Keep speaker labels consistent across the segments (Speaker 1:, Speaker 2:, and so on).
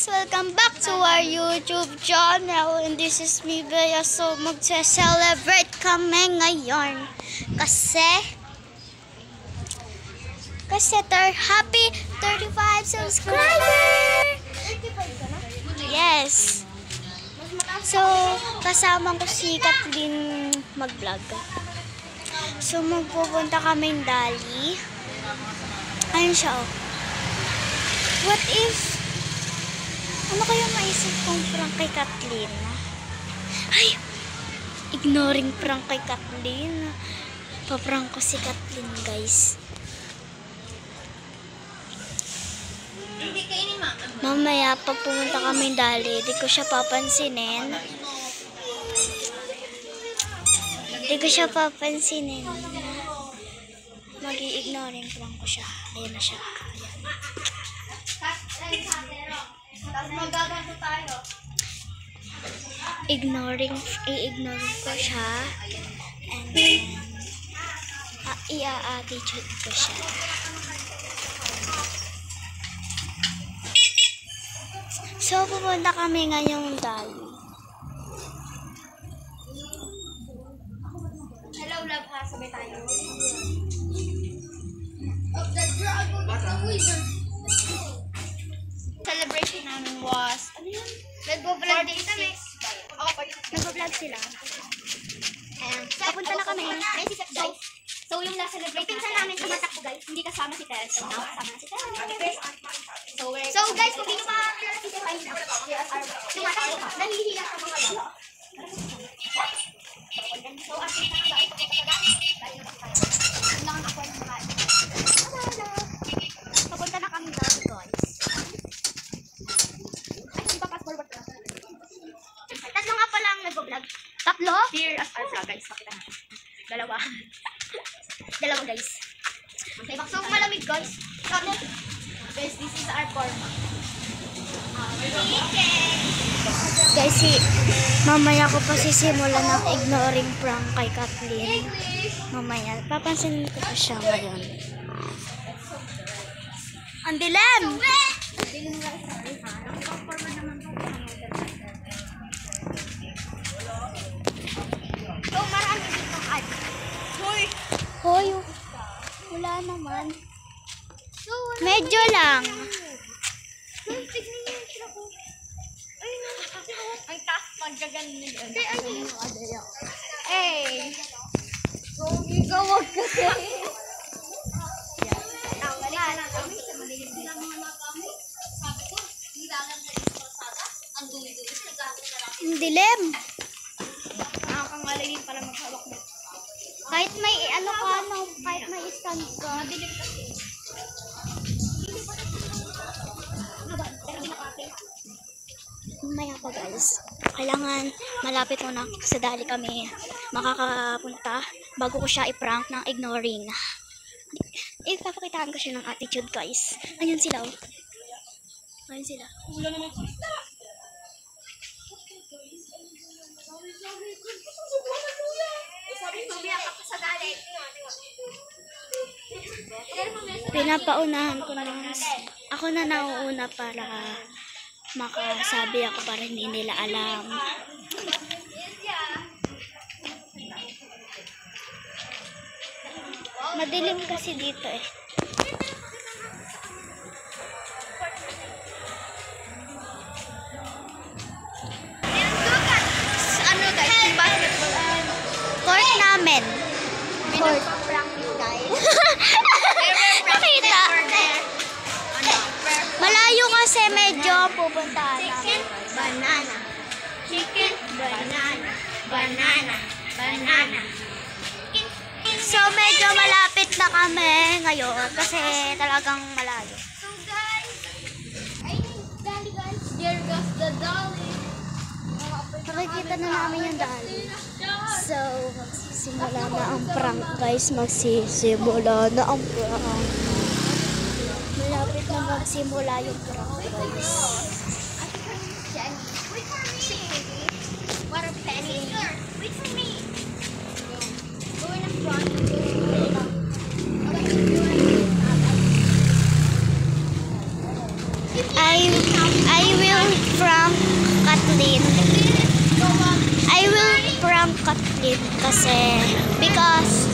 Speaker 1: Welcome back to our YouTube channel. And this is me, Bea. So, magse-celebrate kami ngayon. Kasi happy 35 subscriber! Yes. So, kasama ko si Kathleen mag-vlog. So, magpupunta kaming Dali. Ayun siya, oh. What if ano kaya maisip kong prank kay Kathleen? Ay! Ignoring prank kay Kathleen. Paprank ko si Kathleen, guys. Mamaya, pag pumunta kami Dali, di ko siya papansinin. Magi-ignoring prank ko siya. Ayan na siya.
Speaker 2: Magaganto tayo.
Speaker 1: I-ignoring ko siya. And then, i-attitude ko siya. So, pupunta kami ngayong Dali.
Speaker 2: Hello, love ha. Sabay tayo. Of the dragon wizard. Celebration namin was, ano yun? Nagbo-vlog din kami.
Speaker 1: Nagpa-vlog sila.
Speaker 2: And papunta na kami. Guys. So, yung last celebration pinsan namin tumatak po, guys. Hindi kasama si Tel. So, now kasama na si Tel. So, guys, kung di nyo makakilala si Tel, ay tumatak po. Nahihiya sa mga love. So, at least papunta na kami daw, guys. Tatlo nga pala ang nag-vlog. Tatlo? Here as our vlog, guys. Pakita natin. Dalawa, guys. So, malamig, guys. Guys, this is our forma.
Speaker 1: Guys, mamaya ko pa sisimulan ng ignoring prank kay Kathleen. Mamaya, papansinin ko pa siya ngayon. Ang dilim!
Speaker 2: So, marami dito ad.
Speaker 1: Hoy, wala naman. Medyo lang.
Speaker 2: Tignan niyo yung sila ko. Ay, ang taas magagaling. Hey! Gawag kasi.
Speaker 1: Ang dilim.
Speaker 2: Nakakangalagin pala maghawak mo.
Speaker 1: Kahit may kahit may stand ka.
Speaker 2: Madilim kasi.
Speaker 1: Mamaya pa, guys. Kailangan malapit muna sa Dali kami makakapunta bago ko siya i-prank ng ignoring. Ipapakitaan ko siya ng attitude, guys. Ayun sila, oh. Ayun sila. Pinapaunahan ko na. Ako na nauuna para makasabi ako para hindi nila alam. Madilim kasi dito eh.
Speaker 2: Ano guys, yung basketball.
Speaker 1: Court namin. Court.
Speaker 2: Practice guys.
Speaker 1: Nakita. Malayo kasi medyo pupuntahan namin.
Speaker 2: Banana. Chicken, banana. Banana. Banana.
Speaker 1: So medyo malapit na kami ngayon kasi talagang malayo.
Speaker 2: So guys, Dali guys. There goes the Dali.
Speaker 1: Nakikita na namin yung Dali. So magsisimula na ang prank, guys. Magsisimula na ang prank. Malapit na magsimula yung prank, guys.
Speaker 2: Jenny. Wait for me. What a penny. Wait for me. Go in the front.
Speaker 1: I will prank Kathleen kasi because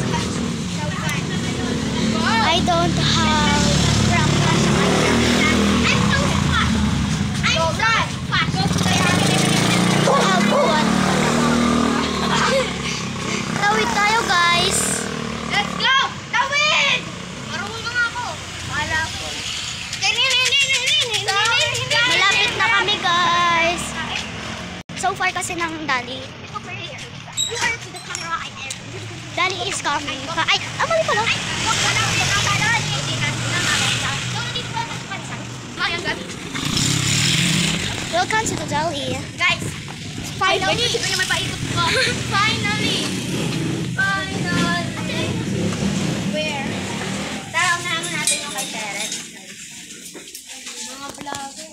Speaker 1: I don't have what. Tawid tayo guys.
Speaker 2: Let's go! Tawid! Marunong nga ako. Wala ko.
Speaker 1: Malapit na kami guys. So far kasi ng Dali. Dali is coming. Ay, mali pala. Welcome to the Dali.
Speaker 2: Guys, finally! Finally! Where? Tara, unahan natin yung kay Terence. Mga vlogger.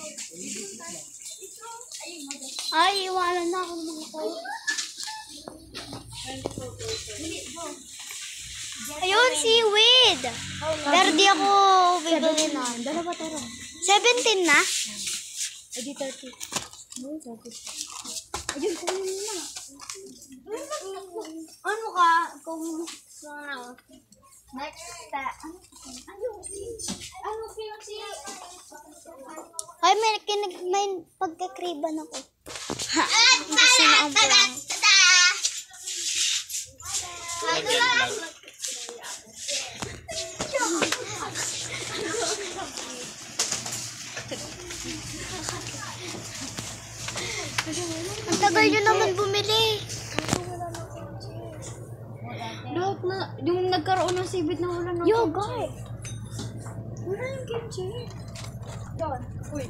Speaker 1: Ay, iwanan na ako ng mga ko. Ayun, seaweed. Pero di ako bibili na.
Speaker 2: Dalawa tara.
Speaker 1: 17 na?
Speaker 2: Ay, di 30. Ayun, kunin mo na. Ano ka? Kung next step. Ano
Speaker 1: Ay, may pagkakriban ako. Ha, kasi na ang prank. Ang tagal nyo naman bumili.
Speaker 2: Lahat na, yung nagkaroon ng sibit na wala na.
Speaker 1: Yo, guys.
Speaker 2: Wala yung kimchi. Doon. Uy.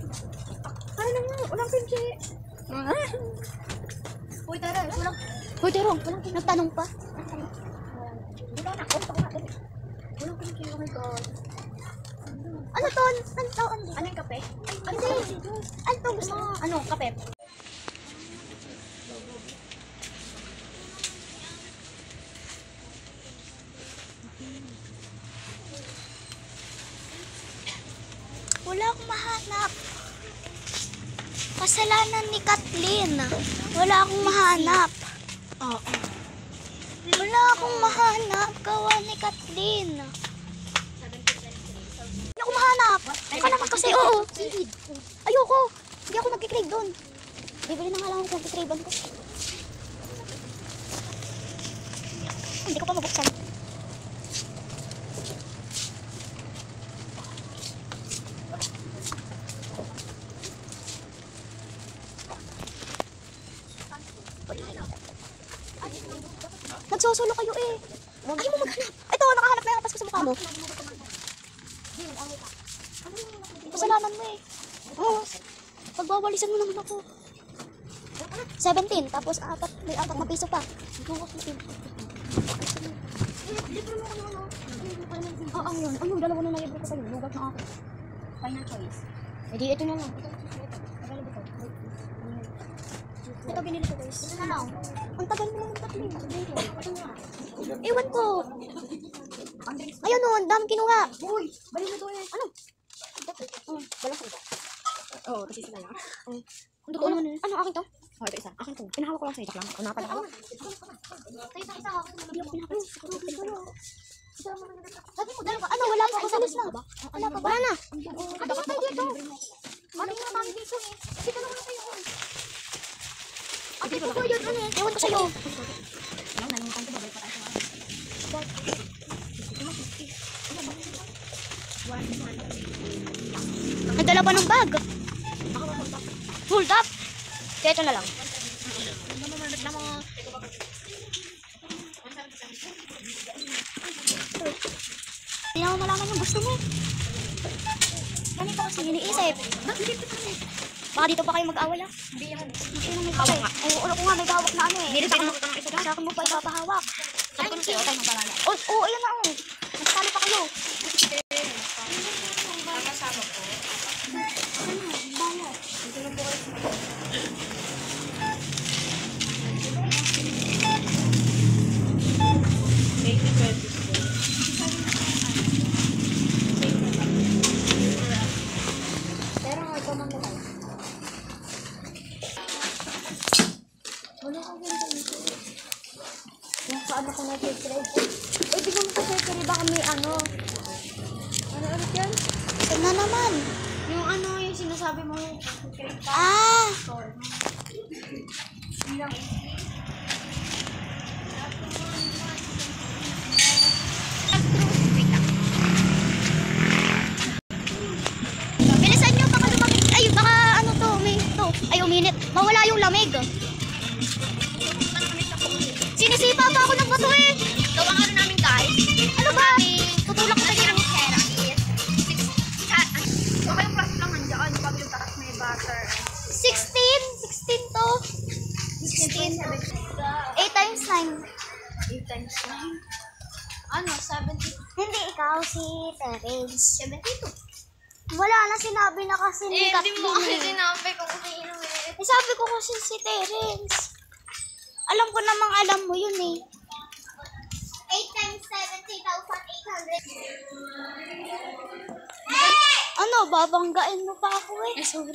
Speaker 2: Ano naman? Walang kimchi. Uy, tara. Walang.
Speaker 1: Hoy, Terong, nagtanong pa.
Speaker 2: Wala na. Walang kimchi. Oh my God.
Speaker 1: Ano to?
Speaker 2: Ano yung kape?
Speaker 1: Ano to? Gusto mo?
Speaker 2: Ano? Kape?
Speaker 1: Wala akong mahanap. Kasalanan ni Kathleen. Wala akong mahanap.
Speaker 2: Oo.
Speaker 1: Wala akong mahanap. Gawa ni Kathleen. Hindi ako mahanap. Ika naman kasi, oo. Ayoko. Hindi ako magkikrave doon. Bibili na nga lang ako ng kikravean ko. Hindi ko pa mabuksan. Nagsosolo kayo eh. Ayaw mo maghanap. Ito, nakahanap na yung kapas ko sa mukha mo. Kasalanan mo eh. Oo. Pagbawalisan mo naman ako. 17, tapos may 4 na piso pa.
Speaker 2: Ano yun? Ano? Dalawa na nalibre ko sa'yo. Lugat na ako. Final choice. Edi, ito na lang.
Speaker 1: Ito binili ko guys.
Speaker 2: Ito na lang.
Speaker 1: Ang tagal mo naman Kathleen. Ewan ko. Ayun o, ang dami kinuha.
Speaker 2: Uy! Balik mo ito eh.
Speaker 1: Ano?
Speaker 2: Wala ko ito. Oo, kasi sila yan.
Speaker 1: Ano, akin to?
Speaker 2: Oh, ito isa. Akin to. Pinahawak ko lang sa itak lang. O, napala ko.
Speaker 1: Isa ako. Hindi ako pinapalala. Sabi mo, dalawa. Ano, wala pa ako sa list na. Wala pa ba? Wala na. Ano ba tayo dito? Ano nga tayo dito eh? Dito naman tayo. Ate ko yun, ano eh? Ewan ko sa'yo.
Speaker 2: Lang, nalimutan ko. Babalik pa tayo sa
Speaker 1: Nagdala pa ng bag. Hold up. Kaya ito na lang. Hindi na mo malaman yung gusto mo. Ganito kasi iniisip. Baka dito pa kayo mag-away ah.
Speaker 2: Hindi yan.
Speaker 1: Sino may hawak nga? Oo, ano ko nga may hawak na ano eh.
Speaker 2: Hindi rin ako ng isa
Speaker 1: Sa akin mo pa ipapahawak.
Speaker 2: Sabi ko na sa'yo, tayo magpalala.
Speaker 1: Oo, ayan na oh. Nagtali pa kayo.
Speaker 2: Nakasama ko.
Speaker 1: Bayad.
Speaker 2: Dito na po kayo. Pero ikaw man na tayo. Wala kang ganito.
Speaker 1: Paano ko na-try? Eh, bigyan mo kasi pero baka may ano. Ano ulit yan? Saan na naman?
Speaker 2: Yung ano, yung sinasabi mo.
Speaker 1: Ah!
Speaker 2: Bilisan nyo, baka lumamig. Ay, baka ano to, ay, uminit. Mawala yung lamig. Sinisipa pa ako ng bato eh. Gawa nga namin guys. Ano ba? Tutulak ko tayo ng pera. So, kayong plus lang nandiyan. Pag yung takas may butter. 16 to. 16. 8 times 9. 8 times 9. Ano? 70.
Speaker 1: Hindi, ikaw si Terence.
Speaker 2: 72.
Speaker 1: Wala na, sinabi na kasi ni
Speaker 2: Hindi mo kasi
Speaker 1: Kathleen.
Speaker 2: sinabi kung sino eh.
Speaker 1: Eh, sabi ko kasi si Terence. Alam ko namang alam mo yun eh.
Speaker 2: 8 times 70,800.
Speaker 1: Ano, babanggain mo pa ako eh.
Speaker 2: Sorry.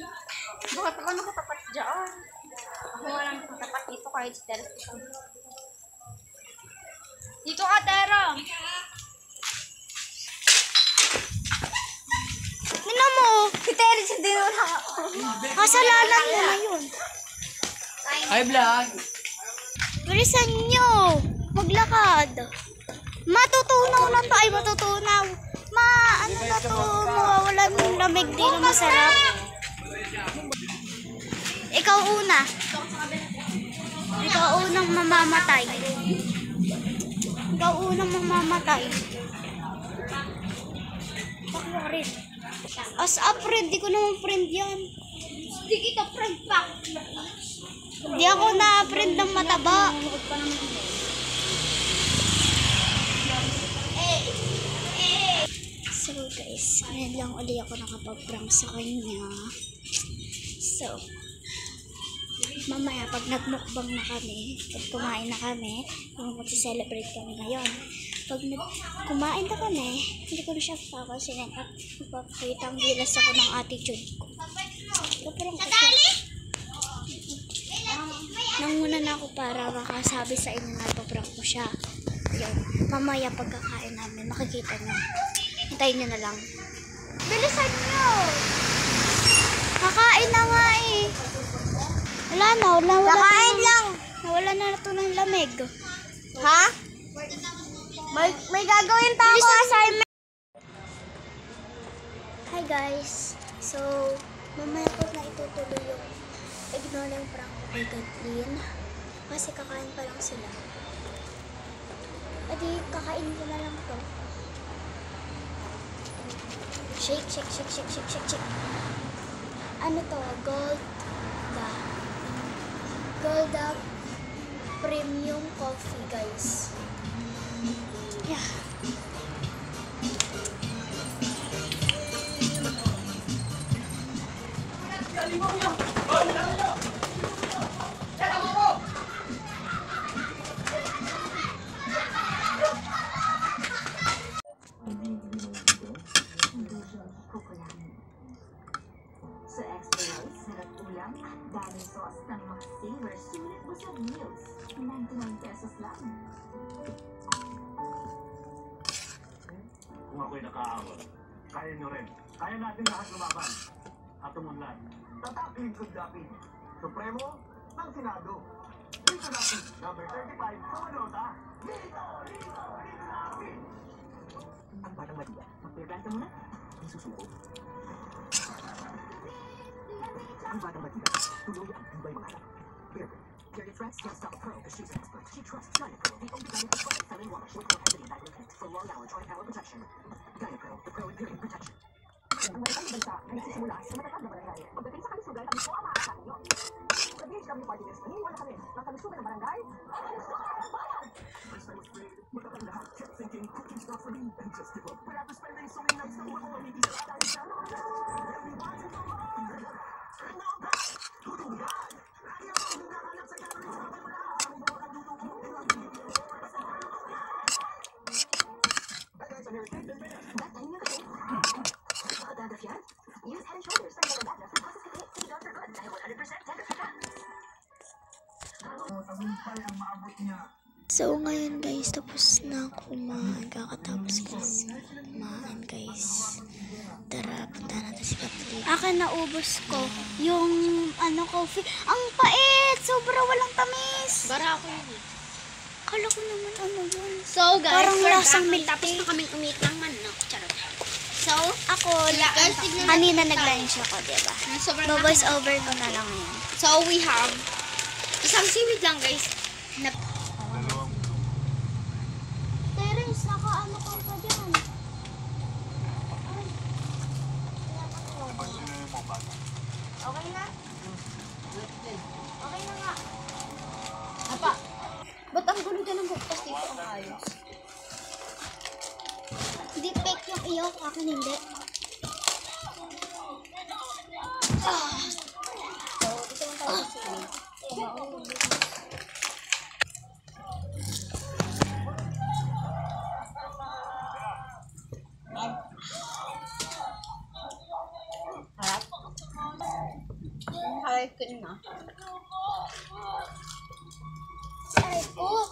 Speaker 2: Bakit ako nakatapat dyan? Ako nga lang nakatapat dito kahit si Tera. Dito ka, Tera!
Speaker 1: Tingnan mo,
Speaker 2: Si Tera, si Dinura ako.
Speaker 1: kasalanan mo na yun.
Speaker 3: Hi, vlog!
Speaker 1: Bilisan nyo, maglakad. Matutunaw lang to, ay matutunaw. Ano na to, mawawalan ng lamig, di na masarap. Ikaw una. Ikaw unang mamamatay. Ikaw unang mamamatay. Bakla rin. As a friend, di ko naman friend yan.
Speaker 2: Hindi kita friend pa.
Speaker 1: Di ako na-friend ng mataba. So guys, ngayon lang uli ako nakapag-prank sa kanya. So, mamaya pag nagmukbang na kami, pag kumain na kami, kung magsi-celebrate kami ngayon. Pag kumain na kami, hindi ko na siya papasinin at magpapakita ang gilas ako ng attitude ko. Kapag
Speaker 2: Nadali?
Speaker 1: nanguna na ako para makasabi sa inyo na ipaprank ko siya. Yun. Mamaya pagkakain namin, makikita nyo. Hintayin nyo na lang. Bilisan nyo! Kakain na nga eh. Wala na,
Speaker 2: Kakain lang.
Speaker 1: Nawala na ito ng lamig.
Speaker 2: Ha? May gagawin pa ako assignment.
Speaker 1: Hi guys. So, mamaya ko na itutuloy yung ignore yung prank ko kay Kathleen. Kasi kakain pa lang sila. Adi, kakain ko na lang to. Shake, shake, shake, shake, shake, shake, shake. Ano to? Golda Premium Coffee, guys. Yeah.
Speaker 4: Sa extra rice, sarap ulam, daming sauce ng Max-Saver Sulit Busog Meals. 99 pesos lang.
Speaker 5: Kung ako'y nakaawag, kaya nyo rin. Kaya natin lahat lumaban. At umunlad. Tataking Sugdapin. Supremo ng Senado. Dito natin, number 35 sa Manota. Dito natin.
Speaker 4: Ang batang Maria, magpirganta muna. May susuko. Ang batang Maria, tuloy ang tibay mga harap. Bearbrick. Period Threats can't stop a pro because she's an expert. She trusts Gynapro, the only gynecological feminine wash with prohibited diluent for long hour joint hour protection. Gynapro, the pro in period protection. Ang matatang bansa ay nagsisimula sa matatag na barangay. Pagdating sa kalusugan, kami po ang maaasahan ninyo. Sa DHW Party List, naniniwala kami na kalusugan ng barangay, ang kalusugan ng bayan!
Speaker 5: First I was afraid, matatang lahat kept thinking, cooking's not for me, and just give up. But after spending so many nights na uwag ko, hindi sa dahil sa everybody come on! And now back to the God! Ayaw ko naghahanap sa calories, ang bawat ang luto ko, Hey guys, I'm here.
Speaker 4: That time niya kasi. Makadagaf yan. Use Head and Shoulders sa mga dadaf na process kasi sa Dr. Good dahil 100% dadaf ka.
Speaker 5: Tagumpay ang maabot niya
Speaker 1: So, ngayon guys, tapos na ako kumain. Kakatapos guys kumain guys. Tara, punta natin si Kathleen. Akin naubos ko yung coffee. Ang pait! Sobra walang tamis.
Speaker 2: Bara ako yun.
Speaker 1: Kala ko naman yun.
Speaker 2: So guys,
Speaker 1: Parang
Speaker 2: we're
Speaker 1: lasang
Speaker 2: back.
Speaker 1: milk
Speaker 2: Tapos
Speaker 1: tea.
Speaker 2: na kaming umiit ng manok. Charot. So,
Speaker 1: Ako,
Speaker 2: guys, tignan
Speaker 1: kanina
Speaker 2: natin
Speaker 1: nag-lunch ako, diba?
Speaker 2: sobrang
Speaker 1: Voice over ko na lang yun.
Speaker 2: So, we have isang seaweed lang guys. Na
Speaker 1: Terence, naka-ano ka pa dyan? Okay na? Okay na nga.
Speaker 2: Apa? Ba't ang gulo dyan ng buktas dito ang ayos?
Speaker 1: Hindi fake yung iyo, akin hindi.
Speaker 2: So, dito lang tayo sa seaweed. Harap. Harap ko na.
Speaker 1: Ay, oh!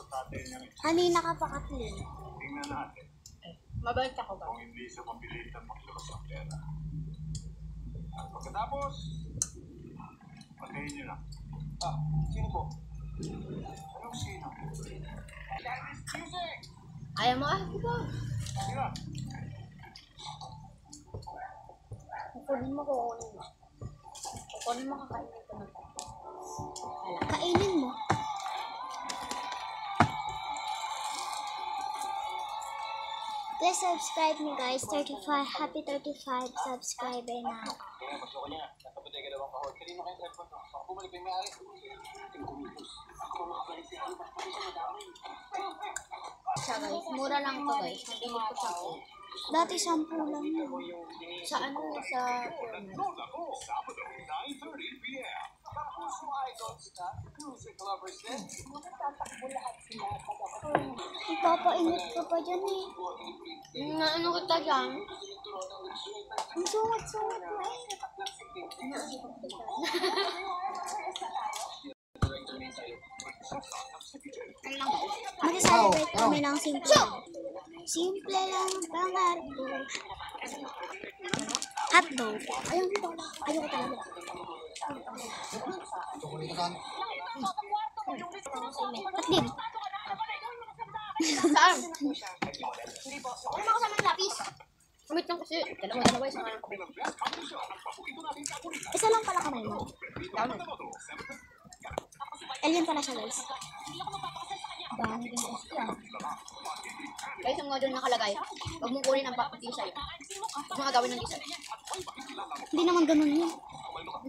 Speaker 1: Kanina ka pa, Kathleen.
Speaker 2: Mabalik ako ba?
Speaker 5: Hindi sa mabilitan maglabas ng pera. At pagkatapos, patayin nyo na. Ah, sino po? Anong sino? Chinese music!
Speaker 2: Ayaw mo ah, diba?
Speaker 5: Sino?
Speaker 2: Kukunin mo. Kukunin mo, kakainin ko na.
Speaker 1: Kainin mo. Please subscribe me guys. 35, happy 35 subscriber na.
Speaker 5: Kaya gusto ko niya. Nakapatay ka daw ang kahod. Kanino kayo cellphone to? Baka bumalik pa yung may-ari. Yung kumitos. Ako makabalik siya. Ano ba? Pati siya madami.
Speaker 2: Siya guys, mura lang to guys. Nabili ko sa ako.
Speaker 1: Dati 10 lang yun.
Speaker 2: Sa ano, sa
Speaker 5: Sabado, 9:30 p.m. Tapos mo idols na music lovers din.
Speaker 1: Ipapainit ka pa dyan eh.
Speaker 2: ano kita dyan?
Speaker 1: Ang sungat-sungat mo eh. Mag-celebrate kami ng simple. Simple lang ang pangarap ko. Hotdog. Ayoko talaga. Kathleen.
Speaker 2: Saan? Ano ba kasama ng lapis? Wait lang kasi. Dalawa isang ano.
Speaker 1: Isa lang pala kamay mo. Alien pala siya guys. Dami din siya.
Speaker 2: Guys, ang mga doon nakalagay. Huwag mong kunin ang design. Huwag mong gagawin ng design.
Speaker 1: Hindi naman ganun yun.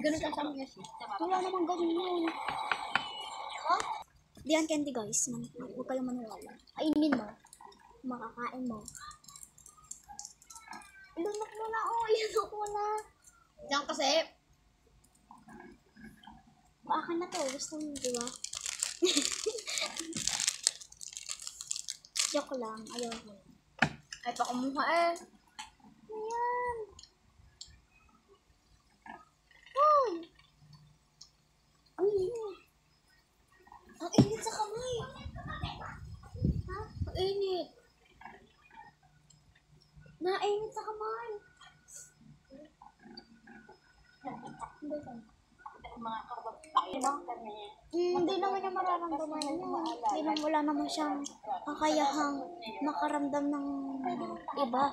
Speaker 2: Ganun sa amin guys.
Speaker 1: Wala naman ganun yun. Diyan candy guys. Huwag kayong maniwala. Kainin mo. Makakain mo. Lunok mo na. Oh, lunok mo na.
Speaker 2: Diyan kasi.
Speaker 1: Baka na to. Gusto mo, di ba? Joke lang. Ayaw ko.
Speaker 2: Ay, pa kumuha eh.
Speaker 1: Ayan. Oh. Ang init. Ang init sa kamay. Ha?
Speaker 2: Ang init.
Speaker 1: Nainit sa kamay. Hindi naman niya mararamdaman yun. Hindi naman wala naman siyang kakayahang makaramdam ng iba.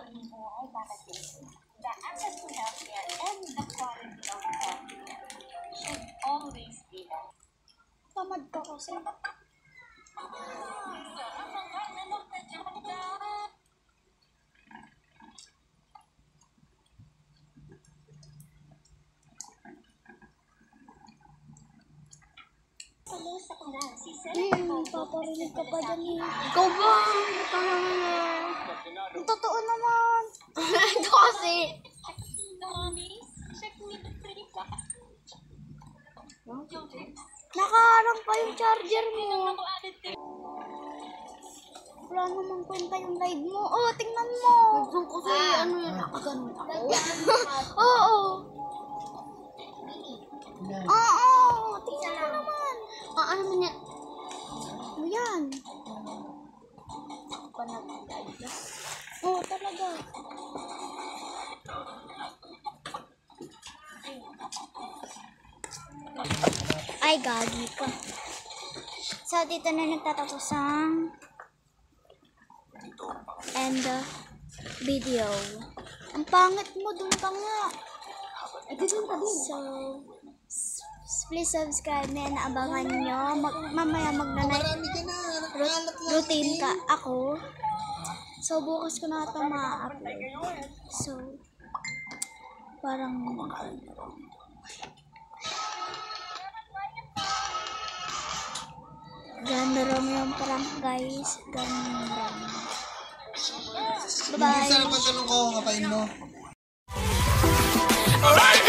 Speaker 1: Tamad ka kasi. Paparinig ka pa dyan eh.
Speaker 2: Ikaw ba? Ito naman eh.
Speaker 1: Ang totoo naman.
Speaker 2: Ito kasi.
Speaker 1: Nakaharang pa yung charger mo. Wala namang kwenta yung live mo. Oh, tingnan mo.
Speaker 2: Ito kasi ano yun. Nakaganon ako.
Speaker 1: Oo. Oo. Tingnan mo naman.
Speaker 2: Ano man yan?
Speaker 1: mo yan. Oo, talaga. Ay, gagi ka. So, dito na nagtatapos ang end video. Ang pangit mo, dun pa nga. So, please subscribe na naabangan nyo. Mamaya magna-night routine ka ako. So, bukas ko na ito ma-upload. So, parang ganda rin yung prank, guys. Ganda rin. Bye-bye.
Speaker 5: Saan ang pantalong ko, kapain mo?
Speaker 6: Alright.